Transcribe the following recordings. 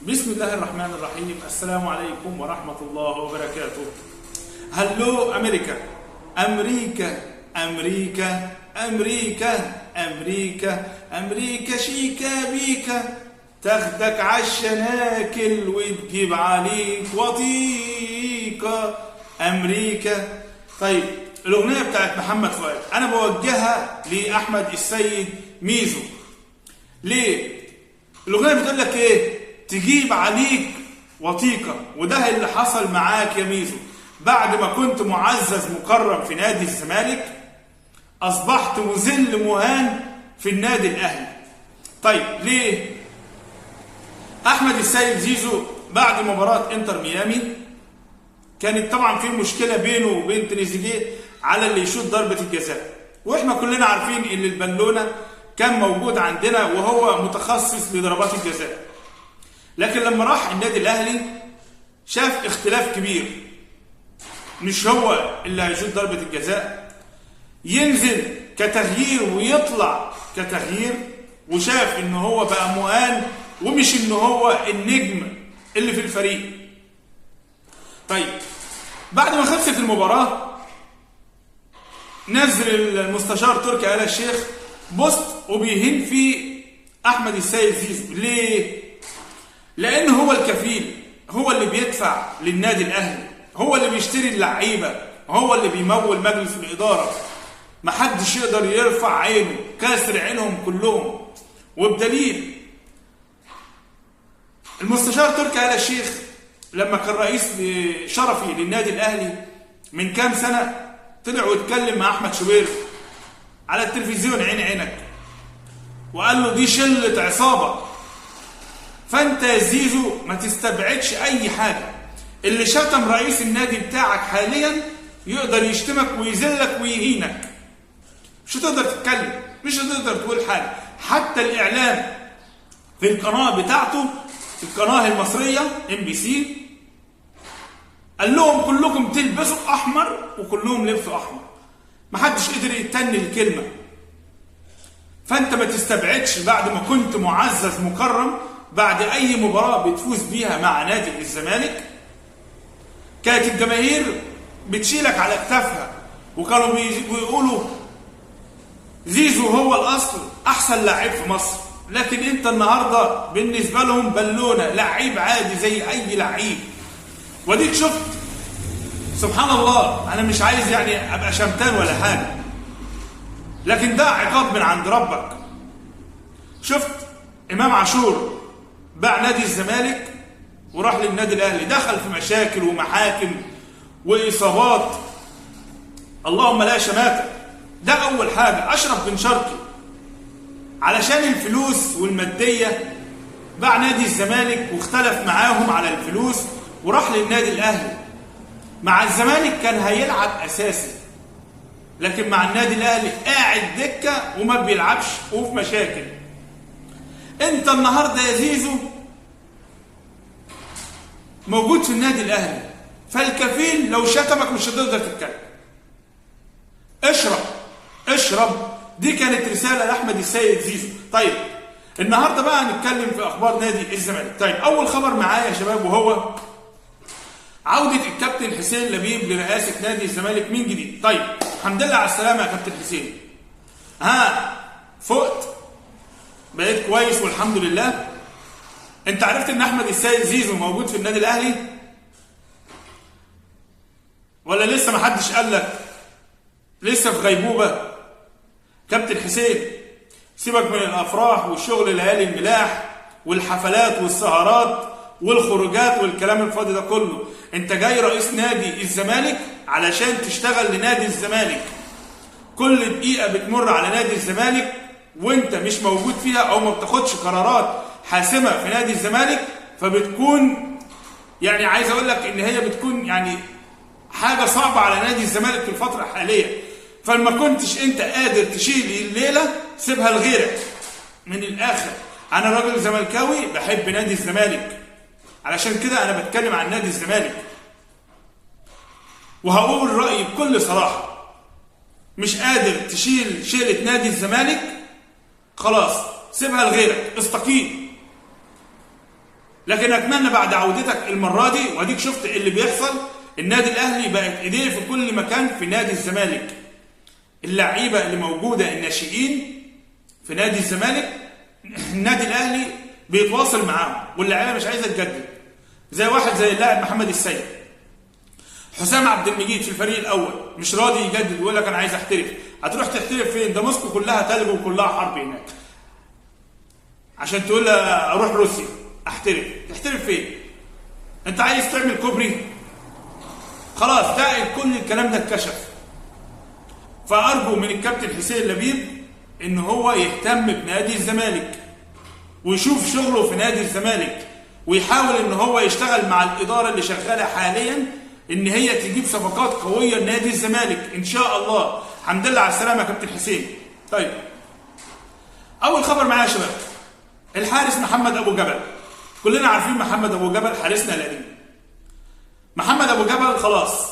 بسم الله الرحمن الرحيم. السلام عليكم ورحمة الله وبركاته. هلو أمريكا أمريكا أمريكا أمريكا أمريكا أمريكا شيكا بيكا تاخدك عالشناكل وتجيب عليك وطيكة أمريكا. طيب الأغنية بتاعت محمد فؤاد أنا بوجهها لأحمد السيد ميزو. ليه؟ الأغنية بتقول لك إيه؟ تجيب عليك وطيكة. وده اللي حصل معاك يا ميزو. بعد ما كنت معزز مكرم في نادي الزمالك أصبحت مذل مهان في النادي الأهلي. طيب ليه؟ أحمد السيد زيزو بعد مباراة انتر ميامي كانت طبعا في مشكلة بينه وبين تريزيجيه على اللي يشوط ضربة الجزاء، واحنا كلنا عارفين ان البالونة كان موجود عندنا وهو متخصص لضربات الجزاء. لكن لما راح النادي الاهلي شاف اختلاف كبير، مش هو اللي هيشوط ضربة الجزاء، ينزل كتغيير ويطلع كتغيير، وشاف ان هو بقى مهان ومش ان هو النجم اللي في الفريق. طيب بعد ما خلصت المباراة نزل المستشار تركي آل الشيخ بوست وبيهين في احمد السيد زيزو. ليه؟ لان هو الكفيل، هو اللي بيدفع للنادي الاهلي، هو اللي بيشتري اللعيبه، هو اللي بيمول مجلس الاداره. محدش يقدر يرفع عينه، كاسر عينهم كلهم. وبدليل المستشار تركي آل الشيخ لما كان رئيس شرفي للنادي الاهلي من كام سنه طلع واتكلم مع احمد شوبير على التلفزيون عين عينك وقال له دي شله عصابه. فانت يا زيزو ما تستبعدش اي حاجه. اللي شتم رئيس النادي بتاعك حاليا يقدر يشتمك ويذلك ويهينك، مش هتقدر تتكلم، مش هتقدر تقول حاجه. حتى الاعلام في القناه بتاعته، القناه المصريه MBC، قال لهم كلكم تلبسوا احمر، وكلهم لبسوا احمر، محدش قدر يتني الكلمه. فانت ما تستبعدش بعد ما كنت معزز مكرم، بعد اي مباراه بتفوز بيها مع نادي الزمالك كانت الجماهير بتشيلك على كتافها، وكانوا بيقولوا زيزو هو الاصل، احسن لعيب في مصر. لكن انت النهارده بالنسبه لهم بالونه، لعيب عادي زي اي لعيب. وديك شفت سبحان الله، انا مش عايز يعني ابقى شمتان ولا حاجه، لكن ده عقاب من عند ربك. شفت امام عاشور باع نادي الزمالك وراح للنادي الاهلي، دخل في مشاكل ومحاكم واصابات، اللهم لا شماتة. ده اول حاجه. اشرف بن شرقي علشان الفلوس والماديه باع نادي الزمالك واختلف معاهم على الفلوس وراح للنادي الاهلي. مع الزمالك كان هيلعب اساسي، لكن مع النادي الاهلي قاعد دكه وما بيلعبش وفي مشاكل. انت النهارده يا زيزو موجود في النادي الاهلي، فالكفيل لو شتمك مش هتقدر تتكلم. اشرب اشرب. دي كانت رساله لاحمد السيد زيزو. طيب النهارده بقى هنتكلم في اخبار نادي الزمالك. طيب اول خبر معايا يا شباب وهو عوده الكابتن حسين لبيب لرئاسه نادي الزمالك من جديد. طيب الحمد لله على السلامه يا كابتن حسين. فقت، بقيت كويس والحمد لله. انت عرفت ان احمد السيد زيزو موجود في النادي الاهلي ولا لسه ما حدش قال لك؟ لسه في غيبوبه كابتن حسين. سيبك من الافراح والشغل ليالي الملاح والحفلات والسهرات والخروجات والكلام الفاضي ده كله. انت جاي رئيس نادي الزمالك علشان تشتغل لنادي الزمالك. كل دقيقه بتمر على نادي الزمالك وانت مش موجود فيها او ما بتاخدش قرارات حاسمه في نادي الزمالك، فبتكون يعني عايز اقول لك ان هي بتكون يعني حاجه صعبه على نادي الزمالك في الفتره الحاليه. فلما كنتش انت قادر تشيل الليله سيبها لغيرك. من الاخر انا راجل زملكاوي بحب نادي الزمالك، علشان كده انا بتكلم عن نادي الزمالك وهقول رايي بكل صراحه. مش قادر تشيل شيله نادي الزمالك، خلاص سيبها لغيرك، استقيل. لكن اتمنى بعد عودتك المره دي، واديك شفت اللي بيحصل، النادي الاهلي بقت ايديه في كل مكان في نادي الزمالك. اللعيبه اللي موجوده الناشئين في نادي الزمالك، النادي الاهلي بيتواصل معاهم، واللعيبه مش عايزه تجدد. زي واحد زي اللاعب محمد السيد، حسام عبد المجيد في الفريق الاول مش راضي يجدد، ويقول لك انا عايز احترف. هتروح تحترف فين؟ ده موسكو كلها تلج وكلها حرب هناك. عشان تقول اروح روسيا احترف، تحترف فين؟ انت عايز تعمل كوبري؟ خلاص ده كل الكلام ده اتكشف. فارجو من الكابتن حسين لبيب ان هو يهتم بنادي الزمالك ويشوف شغله في نادي الزمالك، ويحاول ان هو يشتغل مع الاداره اللي شغاله حاليا ان هي تجيب صفقات قويه لنادي الزمالك ان شاء الله. الحمد لله على السلامه يا كابتن حسين. طيب اول خبر معايا يا شباب، الحارس محمد ابو جبل. كلنا عارفين محمد ابو جبل حارسنا القديم. محمد ابو جبل خلاص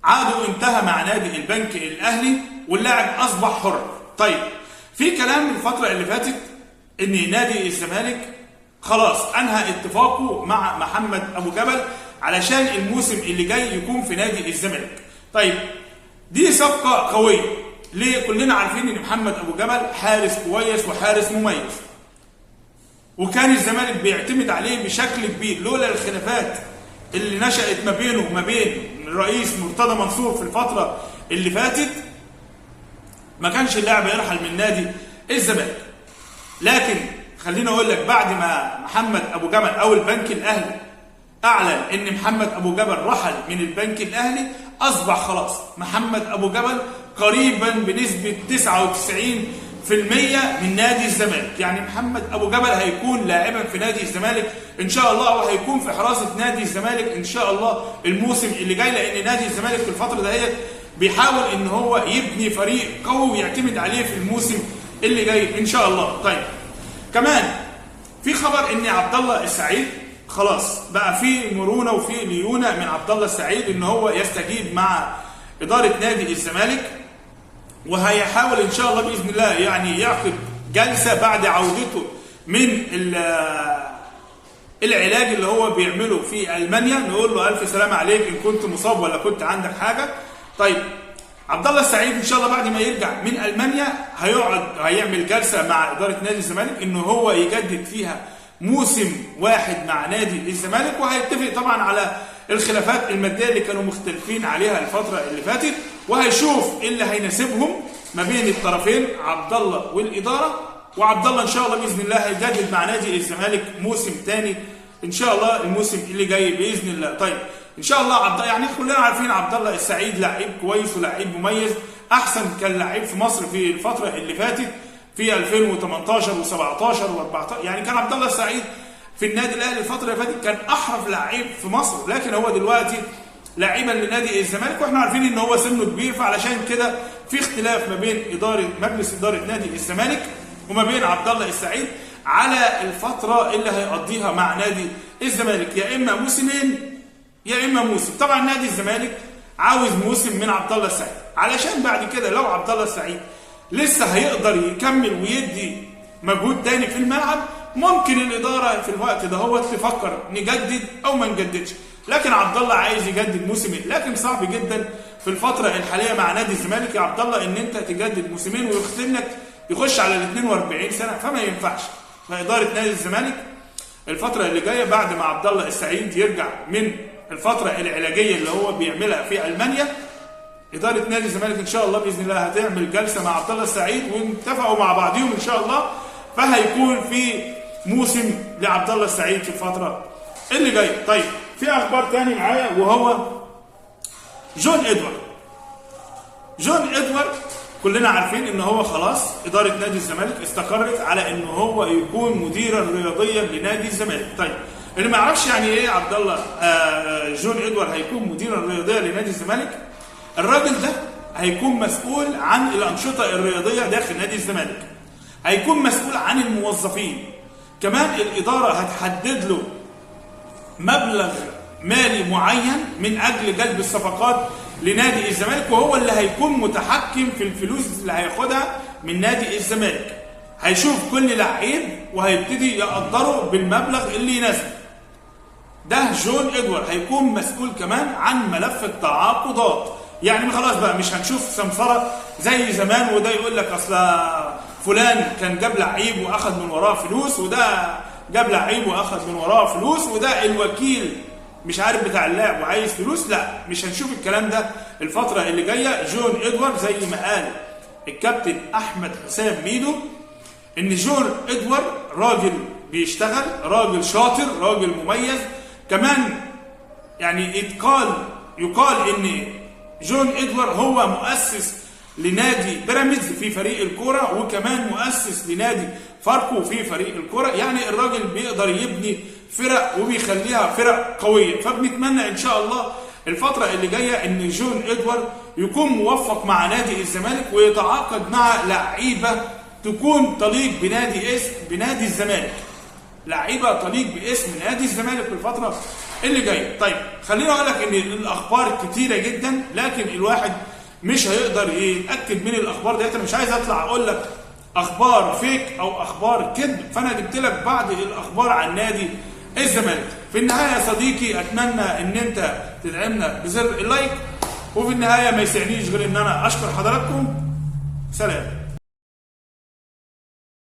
عقده انتهى مع نادي البنك الاهلي، واللاعب اصبح حر. طيب في كلام الفتره اللي فاتت ان نادي الزمالك خلاص انهى اتفاقه مع محمد ابو جبل علشان الموسم اللي جاي يكون في نادي الزمالك. طيب دي صفقه قويه ليه؟ كلنا عارفين ان محمد ابو جبل حارس كويس وحارس مميز، وكان الزمالك بيعتمد عليه بشكل كبير. لولا الخلافات اللي نشأت ما بينه وما بين الرئيس مرتضى منصور في الفتره اللي فاتت ما كانش اللاعب يرحل من نادي الزمالك. لكن خليني اقول لك، بعد ما محمد ابو جبل او البنك الاهلي اعلن ان محمد ابو جبل رحل من البنك الاهلي، اصبح خلاص محمد ابو جبل قريبا بنسبه 99% من نادي الزمالك. يعني محمد ابو جبل هيكون لاعبا في نادي الزمالك ان شاء الله، وهيكون في حراسه نادي الزمالك ان شاء الله الموسم اللي جاي، لان نادي الزمالك في الفتره دهيت بيحاول ان هو يبني فريق قوي ويعتمد عليه في الموسم اللي جاي ان شاء الله. طيب كمان في خبر ان عبد الله السعيد خلاص بقى في مرونه وفي ليونه من عبد الله السعيد ان هو يستجيب مع اداره نادي الزمالك، وهيحاول ان شاء الله باذن الله يعني يعقد جلسه بعد عودته من العلاج اللي هو بيعمله في المانيا. نقول له الف سلامه عليك ان كنت مصاب ولا كنت عندك حاجه. طيب عبد الله السعيد ان شاء الله بعد ما يرجع من المانيا هيعمل جلسه مع اداره نادي الزمالك ان هو يجدد فيها موسم واحد مع نادي الزمالك، وهيتفق طبعا على الخلافات الماديه اللي كانوا مختلفين عليها الفتره اللي فاتت، وهيشوف ايه اللي هيناسبهم ما بين الطرفين عبد الله والاداره. وعبد الله ان شاء الله باذن الله هيجدد مع نادي الزمالك موسم ثاني ان شاء الله الموسم اللي جاي باذن الله. طيب ان شاء الله يعني كلنا عارفين عبد الله السعيد لعيب كويس ولاعيب مميز، احسن كان لعيب في مصر في الفتره اللي فاتت في 2018 و17 و14. يعني كان عبد الله السعيد في النادي الاهلي الفتره اللي فاتت كان احرف لعيب في مصر، لكن هو دلوقتي لاعبا لنادي الزمالك، واحنا عارفين ان هو سنه كبير، فعلشان كده في اختلاف ما بين مجلس اداره نادي الزمالك وما بين عبد الله السعيد على الفتره اللي هيقضيها مع نادي الزمالك، يا اما موسمين يا اما موسم. طبعا نادي الزمالك عاوز موسم من عبد الله السعيد، علشان بعد كده لو عبد الله السعيد لسه هيقدر يكمل ويدي مجهود تاني في الملعب، ممكن الاداره في الوقت ده هو تفكر نجدد او ما نجددش. لكن عبد الله عايز يجدد موسمين، لكن صعب جدا في الفتره الحاليه مع نادي الزمالك يا عبد الله ان انت تجدد موسمين ويختمك يخش على ال 42 سنه، فما ينفعش. فاداره نادي الزمالك الفتره اللي جايه بعد ما عبد الله السعيد يرجع من الفتره العلاجيه اللي هو بيعملها في المانيا، اداره نادي الزمالك ان شاء الله باذن الله هتعمل جلسه مع عبد الله السعيد واتفقوا مع بعضهم ان شاء الله، فهيكون في موسم لعبد الله السعيد في الفتره اللي جايه. طيب في اخبار تاني معايا وهو جون ادوارد. جون ادوارد كلنا عارفين ان هو خلاص اداره نادي الزمالك استقرت على ان هو يكون مديرا رياضيا لنادي الزمالك. طيب اللي ما يعرفش يعني ايه عبد الله جون ادوارد هيكون مديرا رياضيا لنادي الزمالك، الراجل ده هيكون مسؤول عن الانشطه الرياضيه داخل نادي الزمالك، هيكون مسؤول عن الموظفين، كمان الاداره هتحدد له مبلغ مالي معين من اجل جلب الصفقات لنادي الزمالك، وهو اللي هيكون متحكم في الفلوس اللي هياخدها من نادي الزمالك. هيشوف كل لعيب وهيبتدي يقدره بالمبلغ اللي يناسبه. ده جون ادوارد هيكون مسؤول كمان عن ملف التعاقدات. يعني خلاص بقى مش هنشوف سمسره زي زمان، وده يقول لك اصل فلان كان جاب لعيب واخد من وراه فلوس، وده جاب لعيب واخد من وراه فلوس، وده الوكيل مش عارف بتاع اللاعب وعايز فلوس. لا، مش هنشوف الكلام ده الفتره اللي جايه. جون ادوارد زي ما قال الكابتن احمد حسام ميدو ان جون ادوارد راجل بيشتغل، راجل شاطر، راجل مميز. كمان يعني يقال ان جون ادوارد هو مؤسس لنادي بيراميدز في فريق الكوره، وكمان مؤسس لنادي فاركو في فريق الكوره. يعني الراجل بيقدر يبني فرق وبيخليها فرق قويه. فبنتمنى ان شاء الله الفتره اللي جايه ان جون ادوارد يكون موفق مع نادي الزمالك، ويتعاقد مع لعيبه تكون تليق بنادي الزمالك، لعيبه تليق باسم نادي الزمالك في الفتره اللي جايه. طيب خليني اقول لك ان الاخبار كتيره جدا، لكن الواحد مش هيقدر يتاكد من الاخبار ديت. انا مش عايز اطلع اقول لك اخبار فيك او اخبار كذب، فانا جبت لك بعض الاخبار عن نادي الزمالك. في النهايه يا صديقي اتمنى ان انت تدعمنا بزر اللايك، وفي النهايه ما يسعنيش غير ان انا اشكر حضراتكم. سلام.